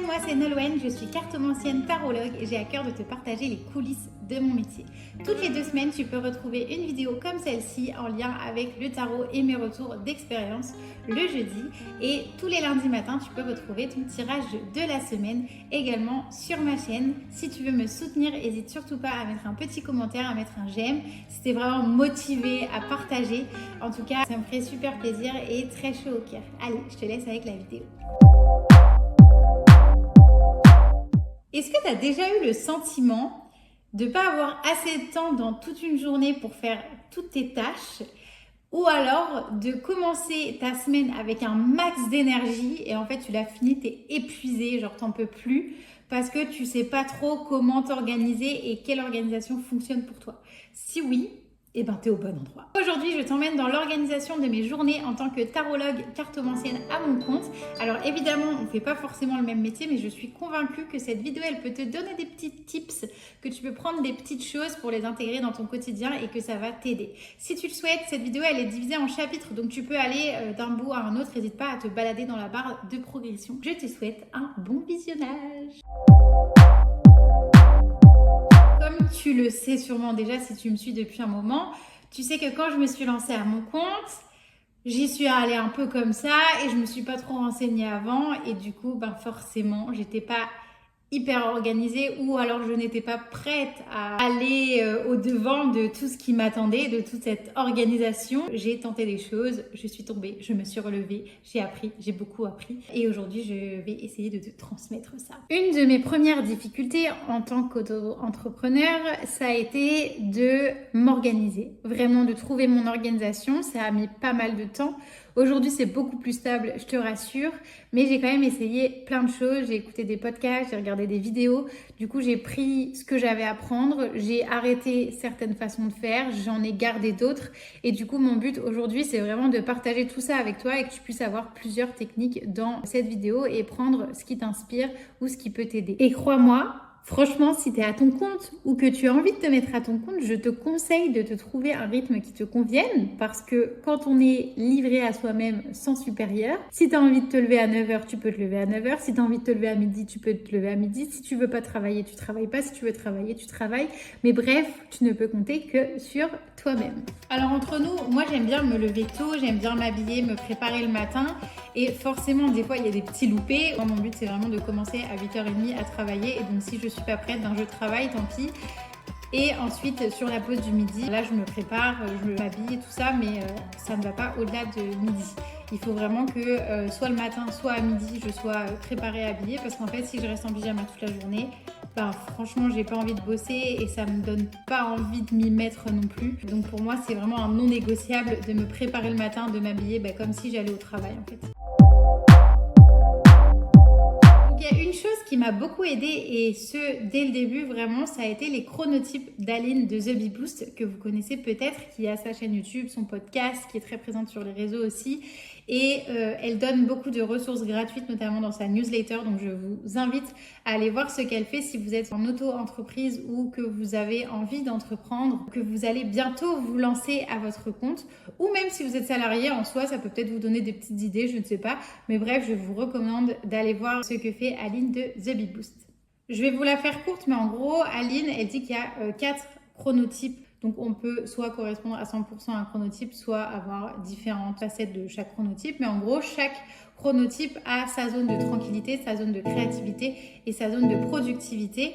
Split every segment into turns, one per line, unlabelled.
moi c'est Nolwenn, je suis cartomancienne tarologue et j'ai à cœur de te partager les coulisses de mon métier. Toutes les 2 semaines, tu peux retrouver une vidéo comme celle-ci en lien avec le tarot et mes retours d'expérience le jeudi. Et tous les lundis matins, tu peux retrouver ton tirage de la semaine également sur ma chaîne. Si tu veux me soutenir, n'hésite surtout pas à mettre un petit commentaire, à mettre un j'aime. Si t'es vraiment motivé à partager, en tout cas, ça me ferait super plaisir et très chaud au cœur. Allez, je te laisse avec la vidéo. Est-ce que tu as déjà eu le sentiment de ne pas avoir assez de temps dans toute une journée pour faire toutes tes tâches, ou alors de commencer ta semaine avec un max d'énergie et en fait tu l'as fini, tu es épuisé, genre t'en peux plus parce que tu sais pas trop comment t'organiser et quelle organisation fonctionne pour toi. Si oui, eh ben t'es au bon endroit. Aujourd'hui, je t'emmène dans l'organisation de mes journées en tant que tarologue cartomancienne à mon compte. Alors évidemment, on ne fait pas forcément le même métier, mais je suis convaincue que cette vidéo, elle peut te donner des petits tips, que tu peux prendre des petites choses pour les intégrer dans ton quotidien et que ça va t'aider. Si tu le souhaites, cette vidéo, elle est divisée en chapitres, donc tu peux aller d'un bout à un autre. N'hésite pas à te balader dans la barre de progression. Je te souhaite un bon visionnage. Comme tu le sais sûrement déjà si tu me suis depuis un moment, tu sais que quand je me suis lancée à mon compte, j'y suis allée un peu comme ça et je me suis pas trop renseignée avant et du coup, forcément, j'étais pas hyper organisée ou alors je n'étais pas prête à aller au-devant de tout ce qui m'attendait, de toute cette organisation. J'ai tenté des choses, je suis tombée, je me suis relevée, j'ai appris, j'ai beaucoup appris et aujourd'hui je vais essayer de te transmettre ça. Une de mes premières difficultés en tant qu'auto-entrepreneur, ça a été de m'organiser, vraiment de trouver mon organisation. Ça a mis pas mal de temps. Aujourd'hui, c'est beaucoup plus stable, je te rassure, mais j'ai quand même essayé plein de choses. J'ai écouté des podcasts, j'ai regardé des vidéos. Du coup, j'ai pris ce que j'avais à prendre, j'ai arrêté certaines façons de faire, j'en ai gardé d'autres. Et du coup, mon but aujourd'hui, c'est vraiment de partager tout ça avec toi et que tu puisses avoir plusieurs techniques dans cette vidéo et prendre ce qui t'inspire ou ce qui peut t'aider. Et crois-moi, franchement, si tu es à ton compte ou que tu as envie de te mettre à ton compte, je te conseille de te trouver un rythme qui te convienne parce que quand on est livré à soi-même sans supérieur, si tu as envie de te lever à 9h, tu peux te lever à 9h. Si tu as envie de te lever à midi, tu peux te lever à midi. Si tu veux pas travailler, tu travailles pas. Si tu veux travailler, tu travailles. Mais bref, tu ne peux compter que sur toi-même. Alors entre nous, moi j'aime bien me lever tôt, j'aime bien m'habiller, me préparer le matin et forcément des fois il y a des petits loupés. Moi, mon but c'est vraiment de commencer à 8h30 à travailler et donc si je suis pas prête, je travaille, tant pis. Et ensuite sur la pause du midi, là je me prépare, je m'habille et tout ça, mais ça ne va pas au-delà de midi. Il faut vraiment que soit le matin, soit à midi, je sois préparée, habillée, parce qu'en fait si je reste en pyjama toute la journée, franchement j'ai pas envie de bosser et ça me donne pas envie de m'y mettre non plus. Donc pour moi c'est vraiment un non négociable de me préparer le matin, de m'habiller comme si j'allais au travail en fait. Il y a une chose qui m'a beaucoup aidée et ce dès le début vraiment, ça a été les chronotypes d'Aline de The Bee Boost que vous connaissez peut-être, qui a sa chaîne YouTube, son podcast, qui est très présente sur les réseaux aussi et elle donne beaucoup de ressources gratuites notamment dans sa newsletter, donc je vous invite à aller voir ce qu'elle fait si vous êtes en auto-entreprise ou que vous avez envie d'entreprendre, que vous allez bientôt vous lancer à votre compte ou même si vous êtes salarié en soi, ça peut peut-être vous donner des petites idées, je ne sais pas, mais bref, je vous recommande d'aller voir ce que fait Aline de The Bee Boost. Je vais vous la faire courte, mais en gros, Aline, elle dit qu'il y a 4 chronotypes. Donc, on peut soit correspondre à 100% à un chronotype, soit avoir différentes facettes de chaque chronotype. Mais en gros, chaque chronotype a sa zone de tranquillité, sa zone de créativité et sa zone de productivité.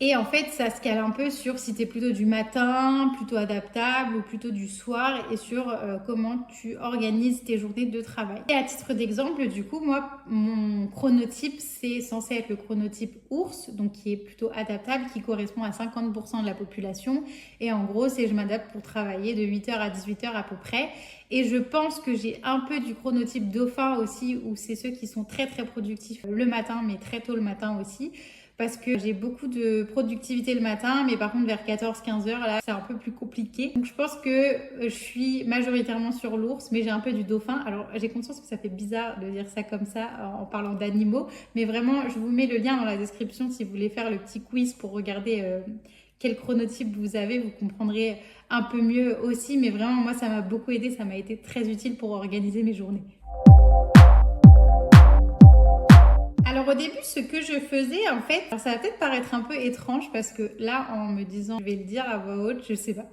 Et en fait, ça se cale un peu sur si tu es plutôt du matin, plutôt adaptable ou plutôt du soir et sur comment tu organises tes journées de travail. Et à titre d'exemple, du coup, moi, mon chronotype, c'est censé être le chronotype ours, donc qui est plutôt adaptable, qui correspond à 50% de la population. Et en gros, c'est je m'adapte pour travailler de 8h à 18h à peu près. Et je pense que j'ai un peu du chronotype dauphin aussi, où c'est ceux qui sont très très productifs le matin, mais très tôt le matin aussi. Parce que j'ai beaucoup de productivité le matin, mais par contre vers 14-15 heures, là, c'est un peu plus compliqué. Donc je pense que je suis majoritairement sur l'ours, mais j'ai un peu du dauphin. Alors j'ai conscience que ça fait bizarre de dire ça comme ça en parlant d'animaux, mais vraiment, je vous mets le lien dans la description si vous voulez faire le petit quiz pour regarder quel chronotype vous avez, vous comprendrez un peu mieux aussi. Mais vraiment, moi, ça m'a beaucoup aidé, ça m'a été très utile pour organiser mes journées. Alors au début, ce que je faisais en fait, alors ça va peut-être paraître un peu étrange parce que là, en me disant, je vais le dire à voix haute, je sais pas.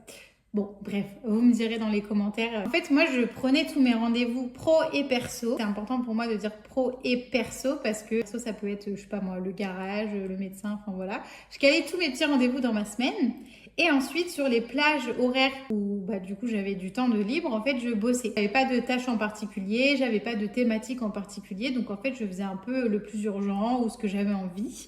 Bon, bref, vous me direz dans les commentaires. En fait, moi, je prenais tous mes rendez-vous pro et perso. C'est important pour moi de dire pro et perso parce que perso, ça peut être, je sais pas moi, le garage, le médecin, enfin voilà. Je calais tous mes petits rendez-vous dans ma semaine. Et ensuite, sur les plages horaires où bah, du coup j'avais du temps de libre, en fait, je bossais. J'avais pas de tâches en particulier, j'avais pas de thématique en particulier. Donc en fait, je faisais un peu le plus urgent ou ce que j'avais envie.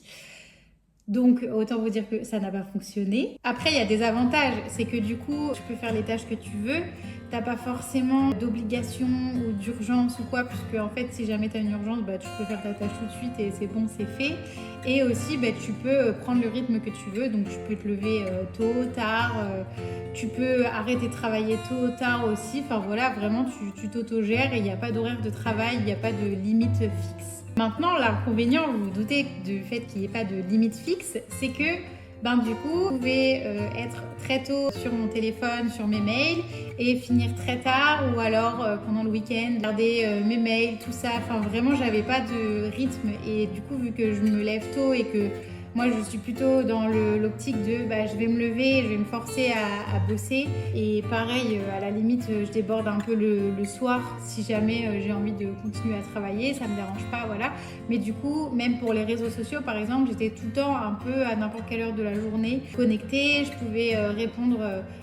Donc, autant vous dire que ça n'a pas fonctionné. Après, il y a des avantages. C'est que du coup, tu peux faire les tâches que tu veux. T'as pas forcément d'obligation ou d'urgence ou quoi, puisque en fait, si jamais tu as une urgence, bah, tu peux faire ta tâche tout de suite et c'est bon, c'est fait. Et aussi, bah, tu peux prendre le rythme que tu veux. Donc, tu peux te lever tôt, tard. Tu peux arrêter de travailler tôt, tard aussi. Enfin voilà, vraiment, tu t'autogères et il n'y a pas d'horaire de travail, il n'y a pas de limite fixe. Maintenant, l'inconvénient, vous vous doutez du fait qu'il n'y ait pas de limite fixe, c'est que du coup, je pouvais être très tôt sur mon téléphone, sur mes mails et finir très tard ou alors pendant le week-end, regarder mes mails, tout ça. Enfin, vraiment, j'avais pas de rythme et du coup, vu que je me lève tôt et que moi, je suis plutôt dans l'optique de je vais me lever, je vais me forcer à bosser. Et pareil, à la limite, je déborde un peu le soir si jamais j'ai envie de continuer à travailler. Ça ne me dérange pas, voilà. Mais du coup, même pour les réseaux sociaux, par exemple, j'étais tout le temps un peu à n'importe quelle heure de la journée connectée. Je pouvais répondre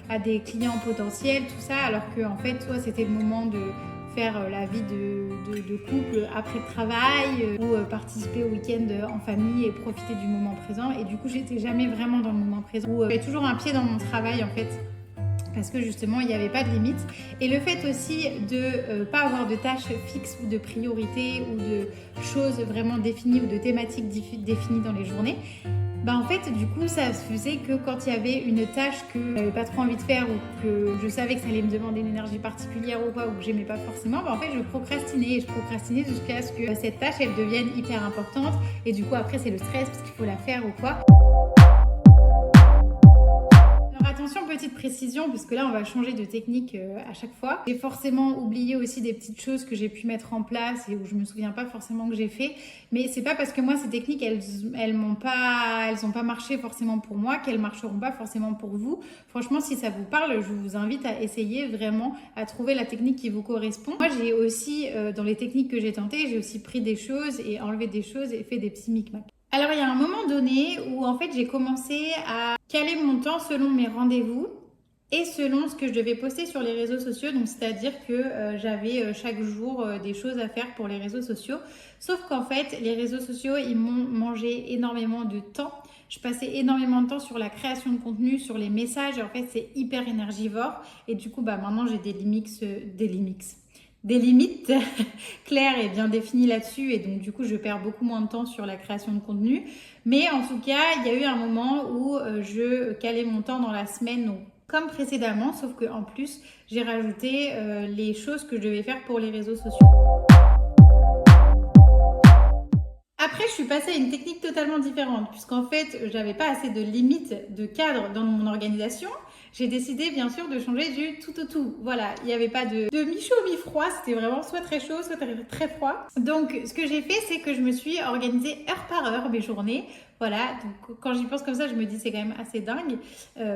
à des clients potentiels, tout ça. Alors que, en fait, soit c'était le moment de faire la vie de couple après le travail ou participer au week-end en famille et profiter du moment présent. Et du coup, j'étais jamais vraiment dans le moment présent. J'avais toujours un pied dans mon travail en fait. Parce que justement, il n'y avait pas de limite. Et le fait aussi de ne pas avoir de tâches fixes ou de priorités ou de choses vraiment définies ou de thématiques définies dans les journées, en fait, du coup, ça se faisait que quand il y avait une tâche que j'avais pas trop envie de faire ou que je savais que ça allait me demander une énergie particulière ou quoi, ou que j'aimais pas forcément, en fait, je procrastinais. Et je procrastinais jusqu'à ce que cette tâche, elle devienne hyper importante. Et du coup, après, c'est le stress parce qu'il faut la faire ou quoi. Attention, petite précision, parce que là on va changer de technique à chaque fois. J'ai forcément oublié aussi des petites choses que j'ai pu mettre en place et où je me souviens pas forcément que j'ai fait. Mais c'est pas parce que moi ces techniques elles ont pas marché forcément pour moi qu'elles marcheront pas forcément pour vous. Franchement, si ça vous parle, je vous invite à essayer vraiment à trouver la technique qui vous correspond. Moi j'ai aussi dans les techniques que j'ai tentées, j'ai aussi pris des choses et enlevé des choses et fait des petits micmacs. Alors, il y a un moment donné où en fait j'ai commencé à caler mon temps selon mes rendez-vous et selon ce que je devais poster sur les réseaux sociaux. Donc, c'est-à-dire que j'avais chaque jour des choses à faire pour les réseaux sociaux. Sauf qu'en fait, les réseaux sociaux, ils m'ont mangé énormément de temps. Je passais énormément de temps sur la création de contenu, sur les messages. Et en fait, c'est hyper énergivore. Et du coup, maintenant, j'ai des limites claires et bien définies là-dessus et donc du coup je perds beaucoup moins de temps sur la création de contenu, mais en tout cas il y a eu un moment où je calais mon temps dans la semaine, donc comme précédemment, sauf que en plus j'ai rajouté les choses que je devais faire pour les réseaux sociaux. Après, je suis passée à une technique totalement différente, puisqu'en fait, j'avais pas assez de limites, de cadre dans mon organisation. J'ai décidé, bien sûr, de changer du tout au tout. Voilà, il n'y avait pas de mi-chaud, mi-froid. C'était vraiment soit très chaud, soit très froid. Donc, ce que j'ai fait, c'est que je me suis organisée heure par heure mes journées. Voilà, donc quand j'y pense comme ça, je me dis c'est quand même assez dingue.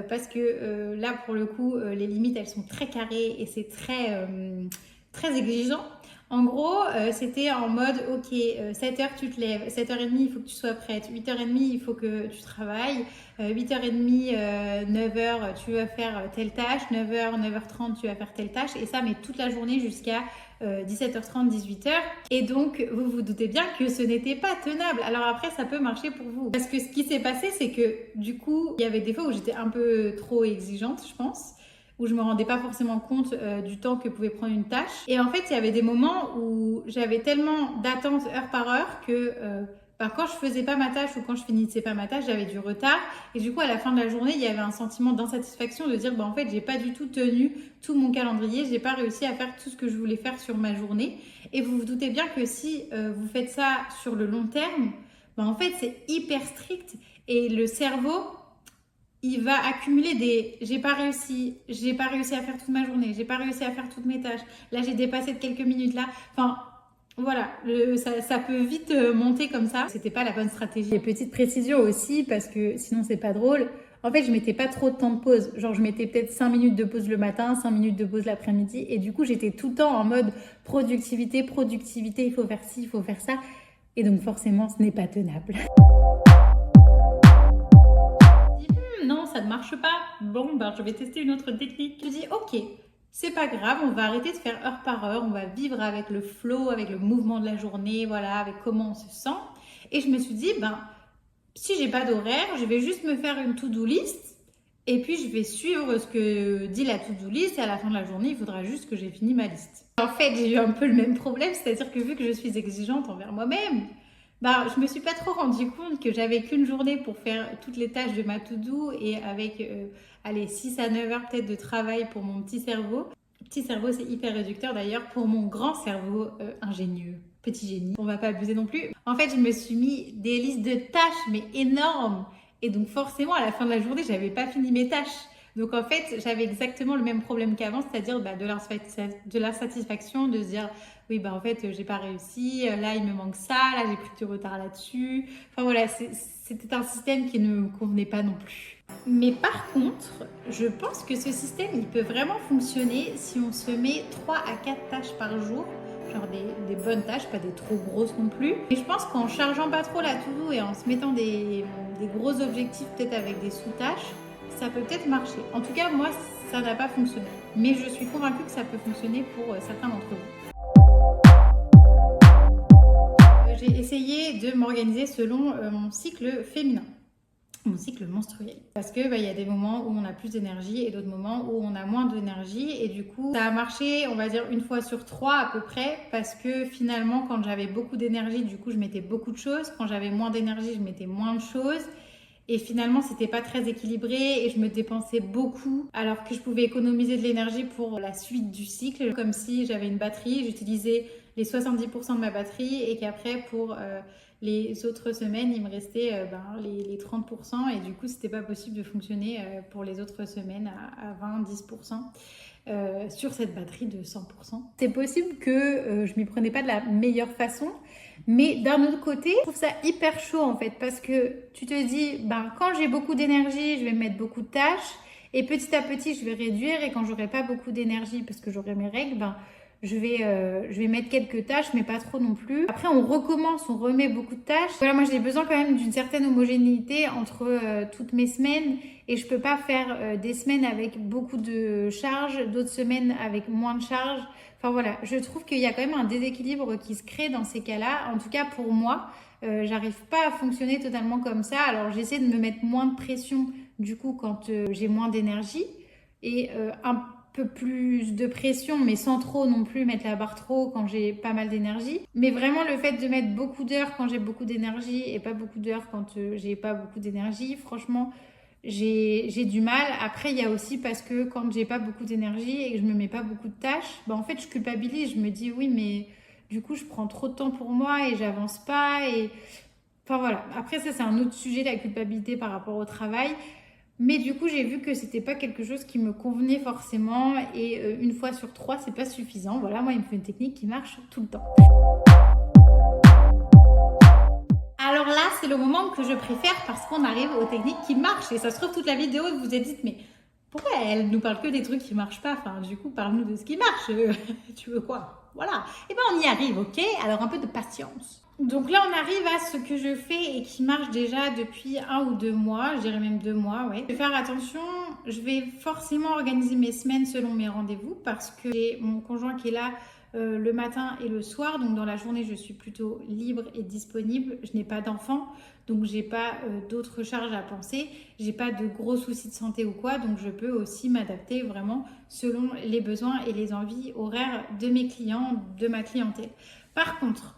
Parce que là, pour le coup, les limites, elles sont très carrées et c'est très exigeant. En gros, c'était en mode, ok, 7h tu te lèves, 7h30 il faut que tu sois prête, 8h30 il faut que tu travailles, 8h30, 9h tu vas faire telle tâche, 9h, 9h30 tu vas faire telle tâche, et ça mais toute la journée jusqu'à 17h30, 18h. Et donc, vous vous doutez bien que ce n'était pas tenable. Alors après, ça peut marcher pour vous. Parce que ce qui s'est passé, c'est que du coup, il y avait des fois où j'étais un peu trop exigeante, je pense, où je me rendais pas forcément compte du temps que pouvait prendre une tâche. Et en fait, il y avait des moments où j'avais tellement d'attente heure par heure que quand je faisais pas ma tâche ou quand je finissais pas ma tâche, j'avais du retard. Et du coup, à la fin de la journée, il y avait un sentiment d'insatisfaction de dire, en fait, j'ai pas du tout tenu tout mon calendrier, j'ai pas réussi à faire tout ce que je voulais faire sur ma journée. Et vous vous doutez bien que si vous faites ça sur le long terme, en fait, c'est hyper strict et le cerveau, il va accumuler des j'ai pas réussi à faire toute ma journée, j'ai pas réussi à faire toutes mes tâches, là j'ai dépassé de quelques minutes là. Enfin, Voilà, ça peut vite monter comme ça. C'était pas la bonne stratégie. Et petite précision aussi, parce que sinon c'est pas drôle. En fait, je mettais pas trop de temps de pause. Genre, je mettais peut-être 5 minutes de pause le matin, 5 minutes de pause l'après-midi. Et du coup, j'étais tout le temps en mode productivité, productivité, il faut faire ci, il faut faire ça. Et donc, forcément, ce n'est pas tenable. Non, ça ne marche pas. Bon, ben, je vais tester une autre technique. Je dis, ok, c'est pas grave, on va arrêter de faire heure par heure, on va vivre avec le flow, avec le mouvement de la journée, voilà, avec comment on se sent. Et je me suis dit, ben, si j'ai pas d'horaire, je vais juste me faire une to-do list et puis je vais suivre ce que dit la to-do list et à la fin de la journée, il faudra juste que j'ai fini ma liste. En fait, j'ai eu un peu le même problème, c'est-à-dire que vu que je suis exigeante envers moi-même, bah, je me suis pas trop rendu compte que j'avais qu'une journée pour faire toutes les tâches de ma to-do et avec allez, 6 à 9 heures peut-être de travail pour mon petit cerveau. Petit cerveau, c'est hyper réducteur d'ailleurs pour mon grand cerveau ingénieux. Petit génie, on va pas abuser non plus. En fait, je me suis mis des listes de tâches, mais énormes. Et donc, forcément, à la fin de la journée, j'avais pas fini mes tâches. Donc, en fait, j'avais exactement le même problème qu'avant, c'est-à-dire bah, de l'insatisfaction, de se dire oui, bah en fait, j'ai pas réussi, là, il me manque ça, là, j'ai pris du retard là-dessus. Enfin, voilà, c'était un système qui ne me convenait pas non plus. Mais par contre, je pense que ce système, il peut vraiment fonctionner si on se met 3 à 4 tâches par jour. Genre des bonnes tâches, pas des trop grosses non plus. Et je pense qu'en chargeant pas trop la to-do et en se mettant des gros objectifs, peut-être avec des sous-tâches, ça peut peut-être marcher. En tout cas, moi, ça n'a pas fonctionné. Mais je suis convaincue que ça peut fonctionner pour certains d'entre vous. J'ai essayé de m'organiser selon mon cycle féminin, mon cycle menstruel. Parce que y a des moments où on a plus d'énergie et d'autres moments où on a moins d'énergie. Et du coup, ça a marché, on va dire, une fois sur 3 à peu près. Parce que finalement, quand j'avais beaucoup d'énergie, du coup, je mettais beaucoup de choses. Quand j'avais moins d'énergie, je mettais moins de choses. Et finalement, c'était pas très équilibré et je me dépensais beaucoup alors que je pouvais économiser de l'énergie pour la suite du cycle. Comme si j'avais une batterie, j'utilisais les 70% de ma batterie et qu'après, pour les autres semaines, il me restait les 30% et du coup, c'était pas possible de fonctionner pour les autres semaines à 20-10%. Sur cette batterie de 100%. C'est possible que je m'y prenais pas de la meilleure façon, mais d'un autre côté, je trouve ça hyper chaud en fait, parce que tu te dis, quand j'ai beaucoup d'énergie, je vais mettre beaucoup de tâches, et petit à petit, je vais réduire, et quand j'aurai pas beaucoup d'énergie, parce que j'aurai mes règles, je vais mettre quelques tâches, mais pas trop non plus. Après, on recommence, on remet beaucoup de tâches. Voilà, moi, j'ai besoin quand même d'une certaine homogénéité entre toutes mes semaines. Et je peux pas faire des semaines avec beaucoup de charges, d'autres semaines avec moins de charges. Enfin voilà, je trouve qu'il y a quand même un déséquilibre qui se crée dans ces cas-là. En tout cas, pour moi, j'arrive pas à fonctionner totalement comme ça. Alors, j'essaie de me mettre moins de pression, du coup, quand j'ai moins d'énergie. Et un peu plus de pression, mais sans trop non plus mettre la barre trop quand j'ai pas mal d'énergie. Mais vraiment, le fait de mettre beaucoup d'heures quand j'ai beaucoup d'énergie et pas beaucoup d'heures quand j'ai pas beaucoup d'énergie, franchement, j'ai du mal. Après, il y a aussi parce que quand j'ai pas beaucoup d'énergie et que je me mets pas beaucoup de tâches, en fait, je culpabilise. Je me dis, oui, mais du coup, je prends trop de temps pour moi et j'avance pas. Et enfin, voilà. Après, ça, c'est un autre sujet, la culpabilité par rapport au travail. Mais du coup, j'ai vu que c'était pas quelque chose qui me convenait forcément et une fois sur 3, c'est pas suffisant. Voilà, moi, il me faut une technique qui marche tout le temps. Alors là, c'est le moment que je préfère parce qu'on arrive aux techniques qui marchent. Et ça se trouve, toute la vidéo, vous vous êtes dit, mais pourquoi elle nous parle que des trucs qui marchent pas? Enfin, du coup, parle-nous de ce qui marche. Tu veux quoi? Voilà. Et ben, on y arrive, ok? Alors, un peu de patience. Donc là, on arrive à ce que je fais et qui marche déjà depuis 1 ou 2 mois, je dirais même 2 mois, ouais. Je vais faire attention, je vais forcément organiser mes semaines selon mes rendez-vous parce que j'ai mon conjoint qui est là le matin et le soir, donc dans la journée, je suis plutôt libre et disponible. Je n'ai pas d'enfant, donc j'ai pas d'autres charges à penser, j'ai pas de gros soucis de santé ou quoi, donc je peux aussi m'adapter vraiment selon les besoins et les envies horaires de mes clients, de ma clientèle. Par contre,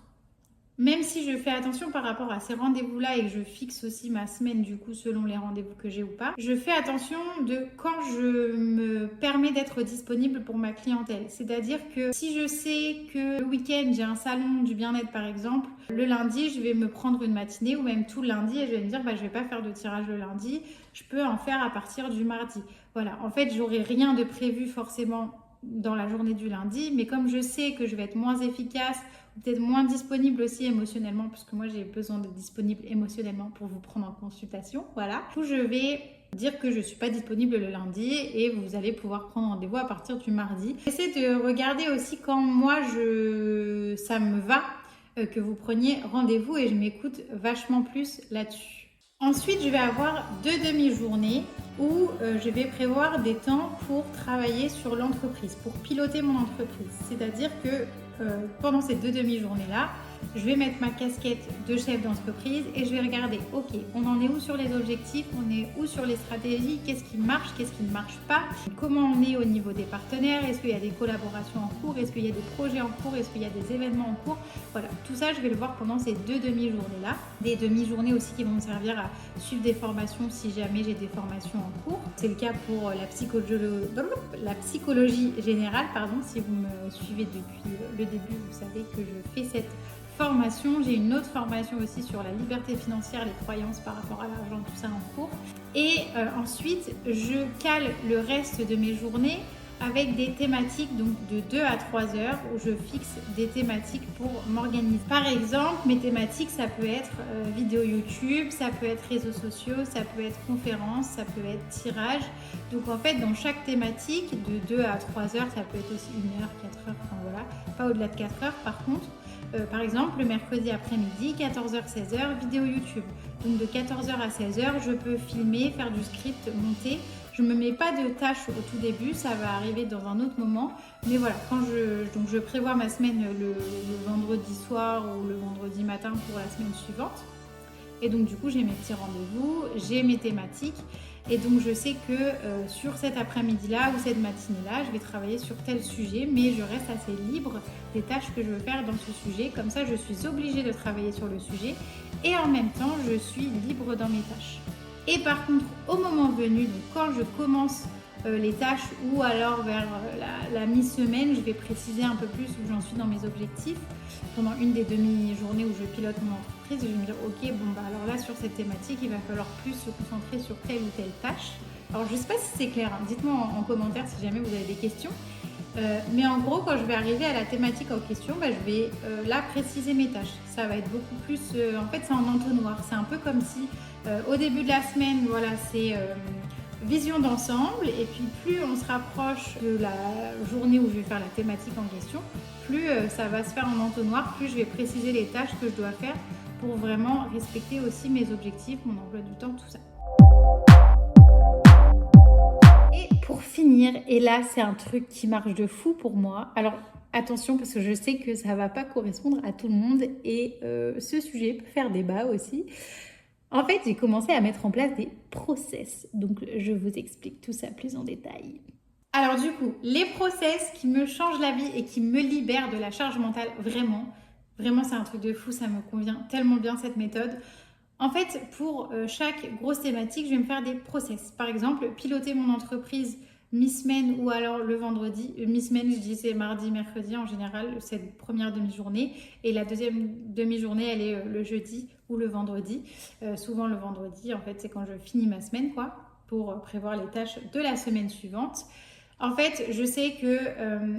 même si je fais attention par rapport à ces rendez-vous-là et que je fixe aussi ma semaine du coup selon les rendez-vous que j'ai ou pas, je fais attention de quand je me permets d'être disponible pour ma clientèle. C'est-à-dire que si je sais que le week-end j'ai un salon du bien-être par exemple, le lundi je vais me prendre une matinée ou même tout le lundi et je vais me dire je vais pas faire de tirage le lundi, je peux en faire à partir du mardi. Voilà, en fait j'aurai rien de prévu forcément dans la journée du lundi, mais comme je sais que je vais être moins efficace, peut-être moins disponible aussi émotionnellement, parce que moi j'ai besoin d'être disponible émotionnellement pour vous prendre en consultation, voilà. Du coup, je vais dire que je ne suis pas disponible le lundi et vous allez pouvoir prendre rendez-vous à partir du mardi. Essayez de regarder aussi quand moi ça me va que vous preniez rendez-vous et je m'écoute vachement plus là-dessus. Ensuite, je vais avoir 2 demi-journées où je vais prévoir des temps pour travailler sur l'entreprise, pour piloter mon entreprise. C'est-à-dire que pendant ces 2 demi-journées-là, je vais mettre ma casquette de chef d'entreprise et je vais regarder, ok, on en est où sur les objectifs, on est où sur les stratégies, qu'est-ce qui marche, qu'est-ce qui ne marche pas, comment on est au niveau des partenaires, est-ce qu'il y a des collaborations en cours, est-ce qu'il y a des projets en cours, est-ce qu'il y a des événements en cours. Voilà, tout ça, je vais le voir pendant ces 2 demi-journées-là. Des demi-journées aussi qui vont me servir à suivre des formations si jamais j'ai des formations en cours. C'est le cas pour la psychologie générale, si vous me suivez depuis le début, vous savez que je fais cette formation. J'ai une autre formation aussi sur la liberté financière, les croyances par rapport à l'argent, tout ça en cours. Et ensuite, je cale le reste de mes journées avec des thématiques donc de 2 à 3 heures où je fixe des thématiques pour m'organiser. Par exemple, mes thématiques, ça peut être vidéo YouTube, ça peut être réseaux sociaux, ça peut être conférences, ça peut être tirage. Donc en fait, dans chaque thématique, de 2 à 3 heures, ça peut être aussi 1 heure, 4 heures, enfin voilà, pas au-delà de 4 heures par contre. Par exemple, le mercredi après-midi, 14h, 16h, vidéo YouTube. Donc de 14h à 16h, je peux filmer, faire du script, monter. Je ne me mets pas de tâches au tout début, ça va arriver dans un autre moment. Mais voilà, donc je prévois ma semaine le vendredi soir ou le vendredi matin pour la semaine suivante. Et donc du coup, j'ai mes petits rendez-vous, j'ai mes thématiques. Et donc je sais que sur cet après-midi-là ou cette matinée-là, je vais travailler sur tel sujet, mais je reste assez libre des tâches que je veux faire dans ce sujet. Comme ça, je suis obligée de travailler sur le sujet et en même temps, je suis libre dans mes tâches. Et par contre, au moment venu, donc quand je commence les tâches ou alors vers la mi-semaine, je vais préciser un peu plus où j'en suis dans mes objectifs. Pendant une des demi-journées où je pilote mon entreprise, je vais me dire ok, bon bah alors là sur cette thématique, il va falloir plus se concentrer sur telle ou telle tâche. Alors je ne sais pas si c'est clair, hein. Dites-moi en commentaire si jamais vous avez des questions. Mais en gros, quand je vais arriver à la thématique en question, bah, je vais là préciser mes tâches. Ça va être beaucoup plus, en fait c'est en entonnoir. C'est un peu comme si au début de la semaine, voilà, c'est vision d'ensemble, et puis plus on se rapproche de la journée où je vais faire la thématique en question, plus ça va se faire en entonnoir, plus je vais préciser les tâches que je dois faire pour vraiment respecter aussi mes objectifs, mon emploi du temps, tout ça. Et pour finir, et là c'est un truc qui marche de fou pour moi, alors attention parce que je sais que ça ne va pas correspondre à tout le monde et ce sujet peut faire débat aussi. En fait, j'ai commencé à mettre en place des process. Donc, je vous explique tout ça plus en détail. Alors du coup, les process qui me changent la vie et qui me libèrent de la charge mentale, vraiment c'est un truc de fou, ça me convient tellement bien cette méthode. En fait, pour chaque grosse thématique, je vais me faire des process. Par exemple, piloter mon entreprise mi-semaine ou alors le vendredi. Mi-semaine, je dis c'est mardi, mercredi en général, cette première demi-journée. Et la deuxième demi-journée, elle est le jeudi ou le vendredi. Souvent le vendredi, en fait, c'est quand je finis ma semaine, quoi, pour prévoir les tâches de la semaine suivante. En fait, je sais que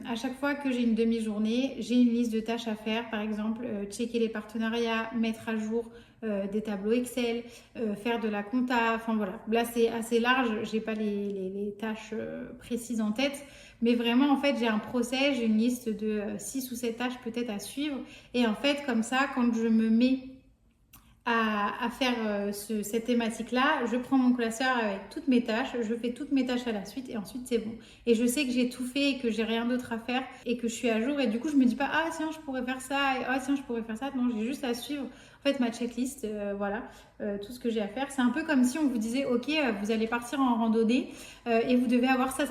à chaque fois que j'ai une demi-journée, j'ai une liste de tâches à faire. Par exemple, checker les partenariats, mettre à jour des tableaux Excel, faire de la compta. Enfin voilà, là c'est assez large. J'ai pas les tâches précises en tête, mais vraiment en fait j'ai un procès, j'ai une liste de 6 ou 7 tâches peut-être à suivre. Et en fait comme ça, quand je me mets à faire cette thématique-là, je prends mon classeur avec toutes mes tâches, je fais toutes mes tâches à la suite et ensuite c'est bon. Et je sais que j'ai tout fait et que j'ai rien d'autre à faire et que je suis à jour et du coup je me dis pas ah tiens je pourrais faire ça, et, ah tiens je pourrais faire ça, non j'ai juste à suivre en fait ma checklist, voilà, tout ce que j'ai à faire. C'est un peu comme si on vous disait ok vous allez partir en randonnée et vous devez avoir ça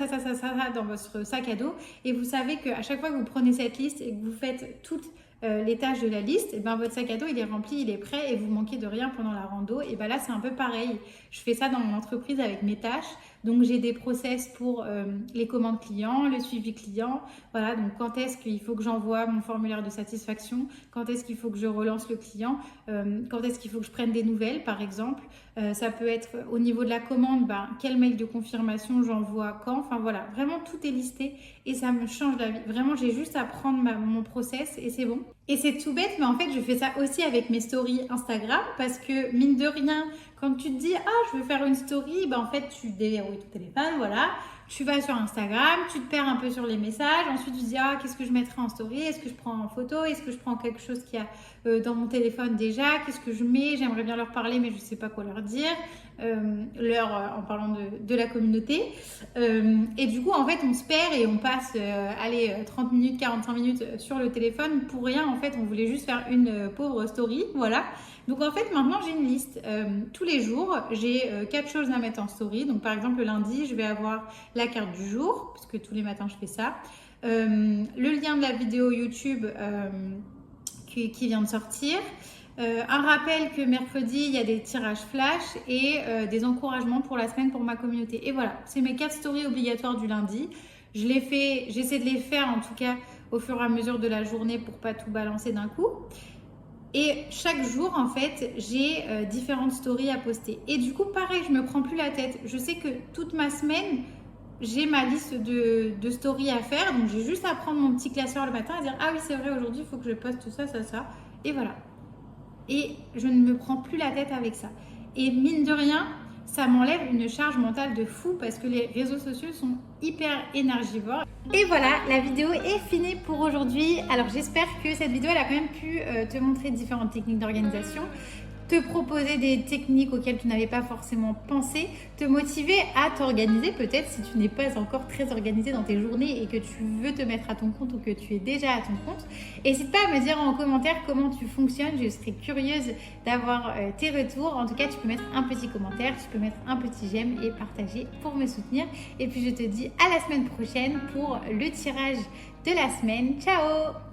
dans votre sac à dos et vous savez qu'à chaque fois que vous prenez cette liste et que vous faites toutes les tâches de la liste, et ben votre sac à dos il est rempli, il est prêt et vous manquez de rien pendant la rando. Et ben là c'est un peu pareil, je fais ça dans mon entreprise avec mes tâches. Donc j'ai des process pour les commandes clients, le suivi client. Voilà, donc quand est-ce qu'il faut que j'envoie mon formulaire de satisfaction, quand est-ce qu'il faut que je relance le client, quand est-ce qu'il faut que je prenne des nouvelles par exemple. Ça peut être au niveau de la commande, quel mail de confirmation j'envoie quand. Enfin voilà, vraiment tout est listé et ça me change la vie. Vraiment, j'ai juste à prendre mon process et c'est bon. Et c'est tout bête, mais en fait, je fais ça aussi avec mes stories Instagram parce que mine de rien, quand tu te dis je veux faire une story, en fait, tu déverrouilles ton téléphone, voilà. Tu vas sur Instagram, tu te perds un peu sur les messages. Ensuite, tu te dis qu'est-ce que je mettrai en story? Est-ce que je prends en photo? Est-ce que je prends quelque chose qu'il y a dans mon téléphone déjà? Qu'est-ce que je mets? J'aimerais bien leur parler, mais je ne sais pas quoi leur dire. En parlant de la communauté. Et du coup, en fait, on se perd et on passe 30 minutes, 45 minutes sur le téléphone pour rien. En fait, on voulait juste faire une pauvre story. Voilà. Donc en fait, maintenant, j'ai une liste. Tous les jours, j'ai 4 choses à mettre en story. Donc par exemple, le lundi, je vais avoir la carte du jour, puisque tous les matins, je fais ça. Le lien de la vidéo YouTube qui vient de sortir. Un rappel que mercredi, il y a des tirages flash et des encouragements pour la semaine pour ma communauté. Et voilà, c'est mes 4 stories obligatoires du lundi. J'essaie de les faire en tout cas au fur et à mesure de la journée pour pas tout balancer d'un coup. Et chaque jour, en fait, j'ai différentes stories à poster. Et du coup, pareil, je me prends plus la tête. Je sais que toute ma semaine, j'ai ma liste de stories à faire. Donc, j'ai juste à prendre mon petit classeur le matin et dire oui, c'est vrai, aujourd'hui, il faut que je poste ça, ça, ça. Et voilà. Et je ne me prends plus la tête avec ça. Et mine de rien, ça m'enlève une charge mentale de fou parce que les réseaux sociaux sont hyper énergivores. Et voilà, la vidéo est finie pour aujourd'hui. Alors j'espère que cette vidéo elle a quand même pu te montrer différentes techniques d'organisation, te proposer des techniques auxquelles tu n'avais pas forcément pensé, te motiver à t'organiser peut-être si tu n'es pas encore très organisé dans tes journées et que tu veux te mettre à ton compte ou que tu es déjà à ton compte. N'hésite pas à me dire en commentaire comment tu fonctionnes, je serais curieuse d'avoir tes retours. En tout cas, tu peux mettre un petit commentaire, tu peux mettre un petit j'aime et partager pour me soutenir. Et puis je te dis à la semaine prochaine pour le tirage de la semaine. Ciao!